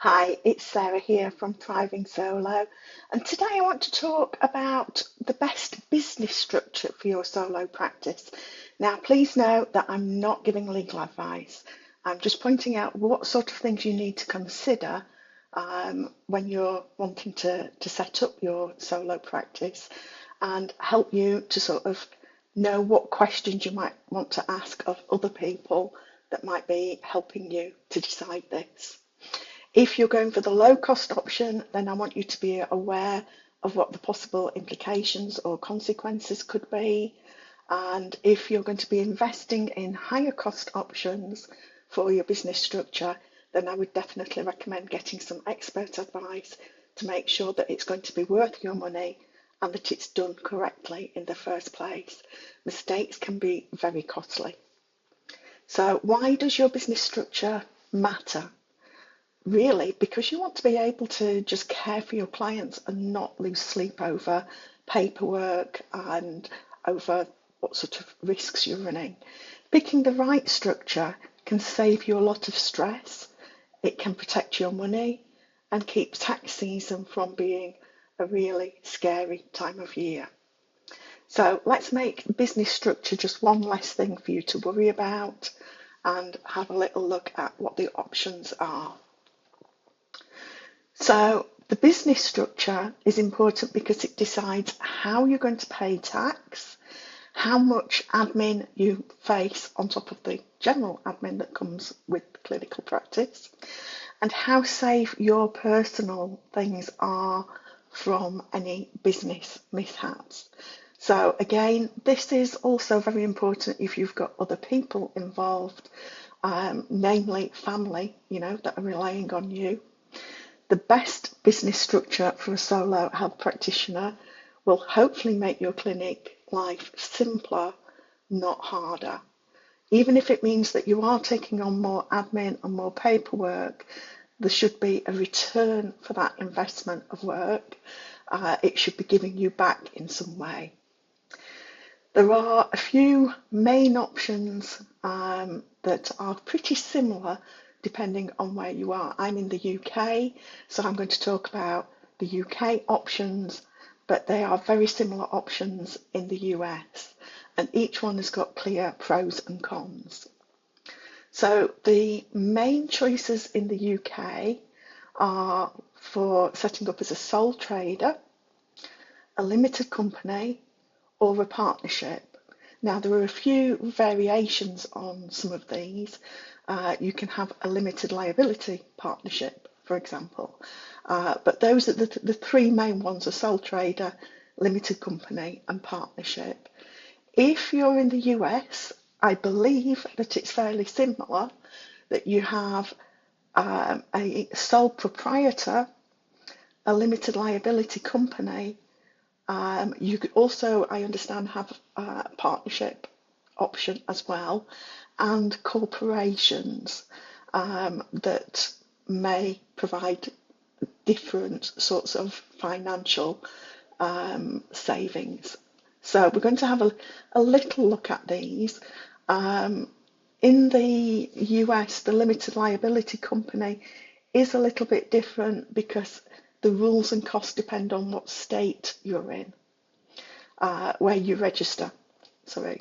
Hi, it's Sarah here from Thriving Solo, and today I want to talk about the best business structure for your solo practice. Now, please note that I'm not giving legal advice. I'm just pointing out what sort of things you need to consider when you're wanting to set up your solo practice and help you to sort of know what questions you might want to ask of other people that might be helping you to decide this. If you're going for the low cost option, then I want you to be aware of what the possible implications or consequences could be. And if you're going to be investing in higher cost options for your business structure, then I would definitely recommend getting some expert advice to make sure that it's going to be worth your money and that it's done correctly in the first place. Mistakes can be very costly. So why does your business structure matter? Really, because you want to be able to just care for your clients and not lose sleep over paperwork and over what sort of risks you're running. Picking the right structure can save you a lot of stress. It can protect your money and keep tax season from being a really scary time of year. So let's make business structure just one less thing for you to worry about and have a little look at what the options are. So the business structure is important because it decides how you're going to pay tax, how much admin you face on top of the general admin that comes with clinical practice, and how safe your personal things are from any business mishaps. So again, this is also very important if you've got other people involved, namely family, that are relying on you. The best business structure for a solo health practitioner will hopefully make your clinic life simpler, not harder. Even if it means that you are taking on more admin and more paperwork, there should be a return for that investment of work. It should be giving you back in some way. There are a few main options that are pretty similar depending on where you are. I'm in the UK, so I'm going to talk about the UK options, but they are very similar options in the US, and each one has got clear pros and cons. So the main choices in the UK are for setting up as a sole trader, a limited company, or a partnership. Now, there are a few variations on some of these. You can have a limited liability partnership, for example. But those are the three main ones: are sole trader, limited company, and partnership. If you're in the US, I believe that it's fairly similar, that you have a sole proprietor, a limited liability company. You could also, I understand, have a partnership option as well, and corporations that may provide different sorts of financial savings. So we're going to have a little look at these. In the US, the limited liability company is a little bit different because the rules and costs depend on what state you're in, where you register. Sorry,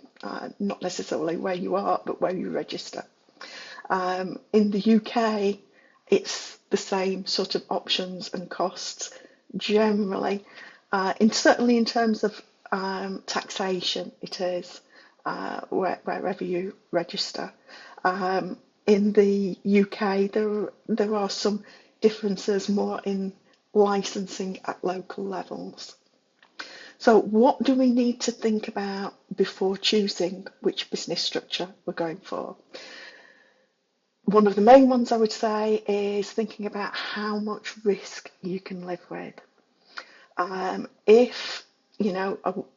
not necessarily where you are, but where you register. In the UK, it's the same sort of options and costs generally. Certainly in terms of taxation, it is wherever you register. In the UK, there are some differences more in licensing at local levels. So what do we need to think about before choosing which business structure we're going for? One of the main ones I would say is thinking about how much risk you can live with. If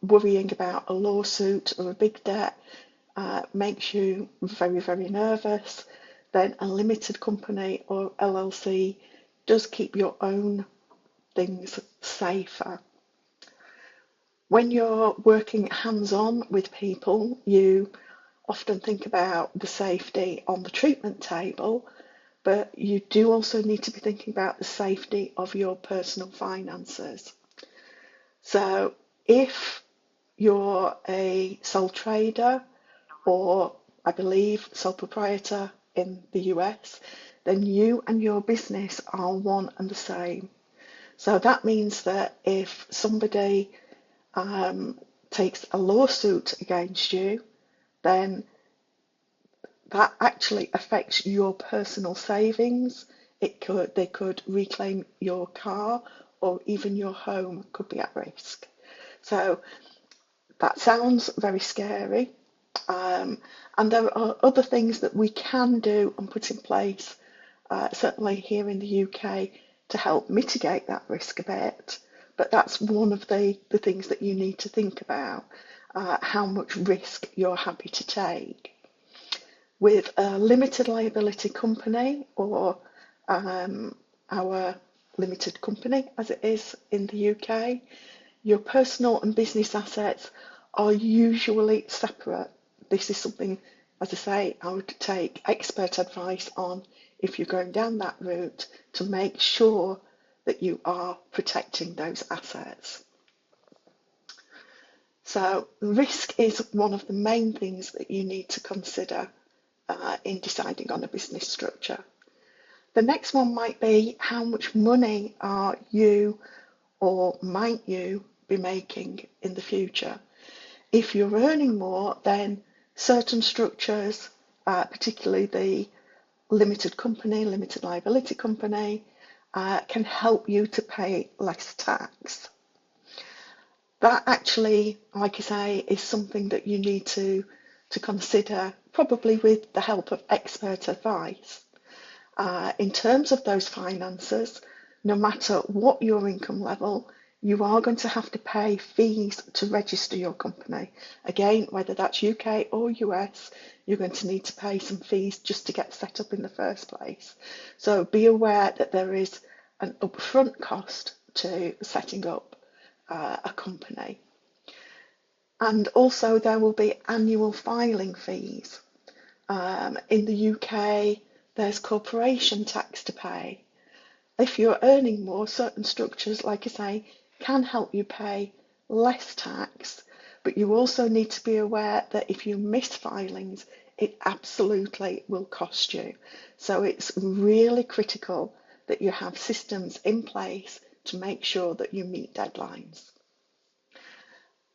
worrying about a lawsuit or a big debt makes you very, very nervous, then a limited company or LLC does keep your own things safer. When you're working hands-on with people, you often think about the safety on the treatment table, but you do also need to be thinking about the safety of your personal finances. So if you're a sole trader, or I believe sole proprietor in the US, then you and your business are one and the same. So that means that if somebody takes a lawsuit against you, then that actually affects your personal savings. They could reclaim your car, or even your home could be at risk. So that sounds very scary. And there are other things that we can do and put in place, certainly here in the UK, to help mitigate that risk a bit. But that's one of the things that you need to think about, how much risk you're happy to take. With a limited liability company, or our limited company as it is in the UK, your personal and business assets are usually separate. This is something, as I say, I would take expert advice on if you're going down that route, to make sure that you are protecting those assets. So risk is one of the main things that you need to consider in deciding on a business structure. The next one might be, how much money are you, or might you be making in the future? If you're earning more, then certain structures, particularly the limited company, limited liability company, can help you to pay less tax. That actually, like I say, is something that you need to consider, probably with the help of expert advice. In terms of those finances, no matter what your income level, you are going to have to pay fees to register your company. Again, whether that's UK or US, you're going to need to pay some fees just to get set up in the first place. So be aware that there is an upfront cost to setting up a company. And also there will be annual filing fees. In the UK, there's corporation tax to pay. If you're earning more, certain structures, like I say, can help you pay less tax, but you also need to be aware that if you miss filings, it absolutely will cost you. So it's really critical that you have systems in place to make sure that you meet deadlines.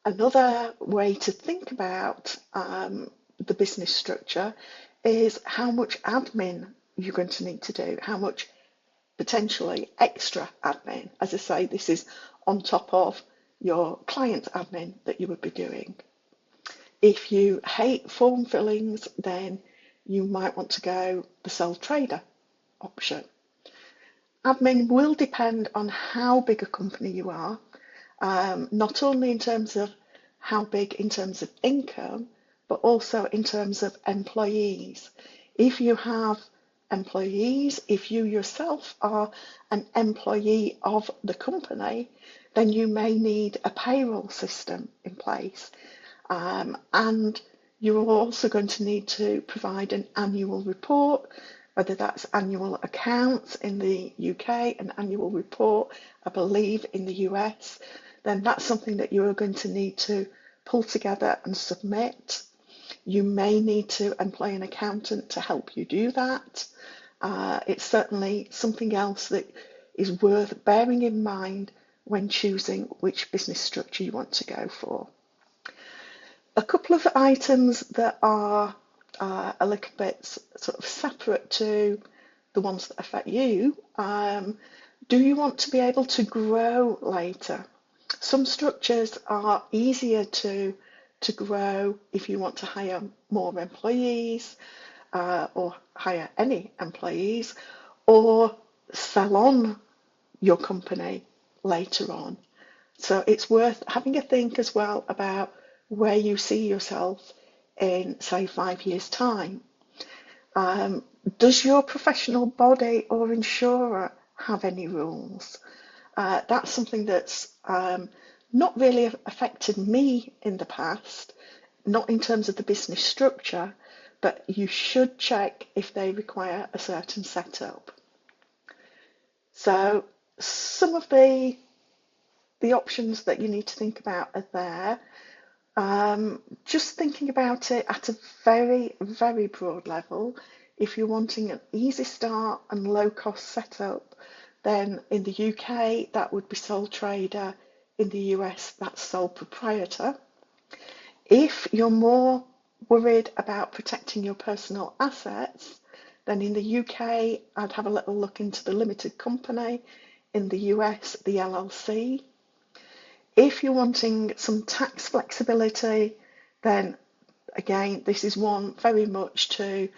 Another way to think about the business structure is how much admin you're going to need to do, how much potentially extra admin. As I say, this is on top of your client admin that you would be doing. If you hate form fillings, then you might want to go the sole trader option. Admin will depend on how big a company you are, not only in terms of how big in terms of income, but also in terms of employees. If you have employees, if you yourself are an employee of the company, then you may need a payroll system in place. And you're also going to need to provide an annual report, whether that's annual accounts in the UK, an annual report, I believe, in the US, then that's something that you're going to need to pull together and submit. You may need to employ an accountant to help you do that. It's certainly something else that is worth bearing in mind when choosing which business structure you want to go for. A couple of items that are a little bit sort of separate to the ones that affect you. Do you want to be able to grow later? Some structures are easier to grow if you want to hire more employees, or hire any employees, or sell on your company later on. So it's worth having a think as well about where you see yourself in, say, 5 years' time. Does your professional body or insurer have any rules? That's something that's not really affected me in the past, not in terms of the business structure, but you should check if they require a certain setup. So some of the options that you need to think about are there. Just thinking about it at a very, very broad level, if you're wanting an easy start and low cost setup, then in the UK that would be sole trader, in the US that's sole proprietor. If you're more worried about protecting your personal assets, then in the UK I'd have a little look into the limited company, in the US the LLC. If you're wanting some tax flexibility, then again, this is one very much to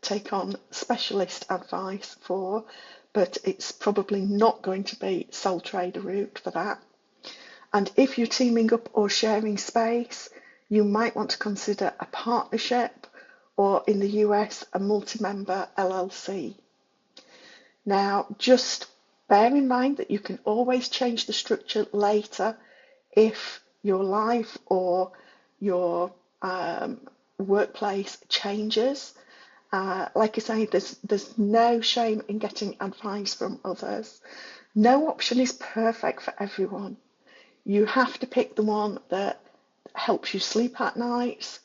take on specialist advice for, but it's probably not going to be sole trader route for that. And if you're teaming up or sharing space, you might want to consider a partnership, or in the US, a multi-member LLC. Now, just bear in mind that you can always change the structure later if your life or your workplace changes. Like I say, there's no shame in getting advice from others. No option is perfect for everyone. You have to pick the one that helps you sleep at night,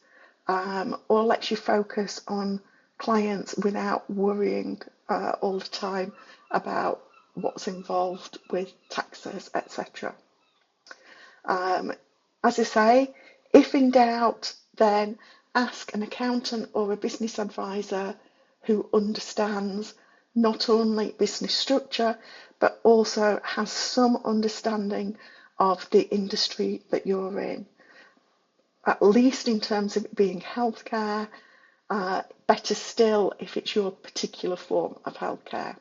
or lets you focus on clients without worrying all the time about what's involved with taxes, etc. As I say, if in doubt, then ask an accountant or a business advisor who understands not only business structure, but also has some understanding of the industry that you're in, at least in terms of it being healthcare, better still if it's your particular form of healthcare.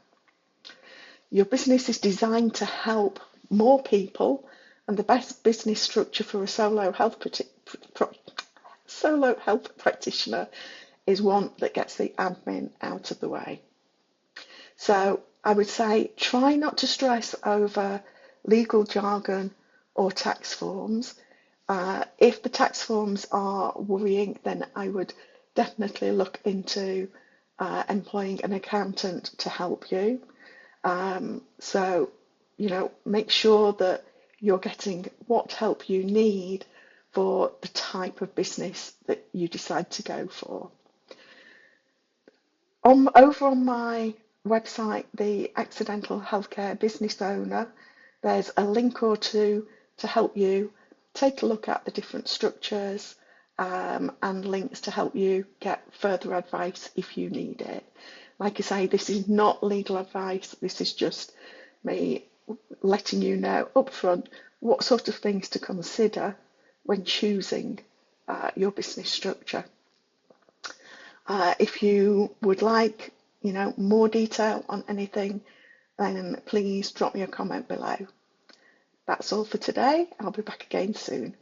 Your business is designed to help more people, and the best business structure for a solo health practitioner is one that gets the admin out of the way. So I would say try not to stress over legal jargon or tax forms. If the tax forms are worrying, then I would definitely look into employing an accountant to help you. So, make sure that you're getting what help you need for the type of business that you decide to go for. Over on my website, The Accidental Healthcare Business Owner, there's a link or two to help you take a look at the different structures, and links to help you get further advice if you need it. Like I say, this is not legal advice. This is just me letting you know upfront what sort of things to consider when choosing your business structure. If you would like, more detail on anything, then please drop me a comment below. That's all for today. I'll be back again soon.